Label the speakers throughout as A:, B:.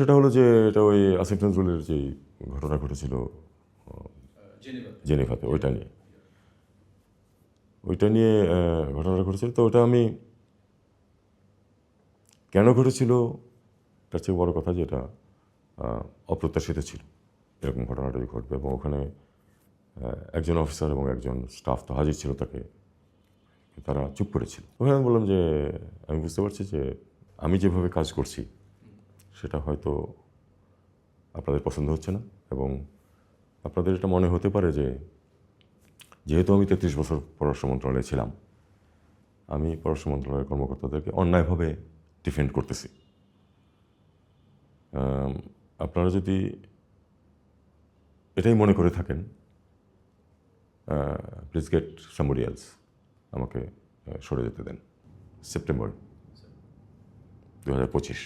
A: বিষয়টা হলো যে এটা ওই আসিফ নজরুলের যে ঘটনা ঘটেছিল জেনেভাতে, ওইটা নিয়ে ঘটনাটা ঘটেছিল। তো ওটা আমি কেন ঘটেছিল তার চেয়ে বড় কথা যেটা অপ্রত্যাশিত ছিল এরকম ঘটনাটাই ঘটবে, এবং ওখানে একজন অফিসার এবং একজন স্টাফ তো হাজির ছিল, তারা চুপ করেছিল। ওখানে আমি বললাম যে আমি বুঝতে পারছি যে আমি যেভাবে কাজ করছি সেটা হয়তো আপনাদের পছন্দ হচ্ছে না, এবং আপনাদের এটা মনে হতে পারে যে যেহেতু আমি 33 বছর পররাষ্ট্র মন্ত্রণালয়ে ছিলাম, আমি পররাষ্ট্র মন্ত্রণালয়ের কর্মকর্তাদেরকে অন্যায়ভাবে ডিফেন্ড করতেছি। আপনারা যদি এটাই মনে করে থাকেন, প্লিজ গেট সামবডি এলস, আমাকে সরে যেতে দেন। সেপ্টেম্বর 2025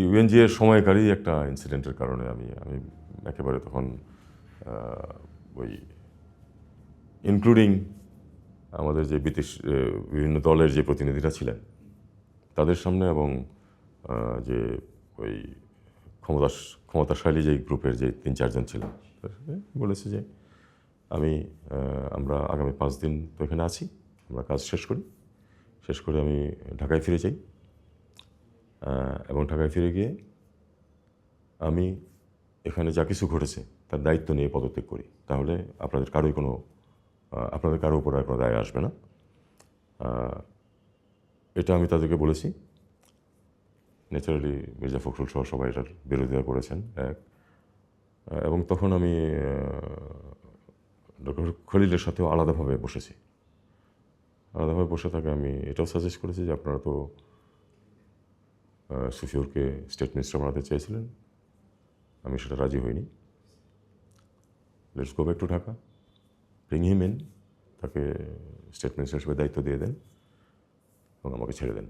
A: ইউএনজি এর সময়কারী একটা ইনসিডেন্টের কারণে আমি একেবারে তখন ওই ইনক্লুডিং আমাদের যে বিভিন্ন দলের যে প্রতিনিধিরা ছিলেন তাদের সামনে, এবং যে ওই ক্ষমতাশালী যে গ্রুপের যে 3-4 জন ছিলেন বলেছে যে আমরা আগামী 5 দিন তো এখানে আছি, আমরা কাজ শেষ করে আমি ঢাকায় ফিরে যাই, এবং ঢাকায় ফিরে গিয়ে আমি এখানে যা কিছু ঘটেছে তার দায়িত্ব নিয়ে পদত্যাগ করি, তাহলে আপনাদের কারো উপর আর কোনো দায় আসবে না। এটা আমি তাদেরকে বলেছি। ন্যাচারালি মির্জা ফখরুল সহ সবাই এটার বিরোধিতা করেছেন এবং তখন আমি ডক্টর খলিলের সাথেও আলাদাভাবে বসে থাকে আমি এটাও সাজেস্ট করেছি যে আপনারা তো সুফিউরকে স্টেট মিনিস্টার বানাতে চেয়েছিলেন, আমি সেটা রাজি হইনি। Let's go back to Dhaka, bring him in, তাকে স্টেট মিনিস্টার হিসেবে দায়িত্ব দিয়ে দেন এবং আমাকে ছেড়ে দেন।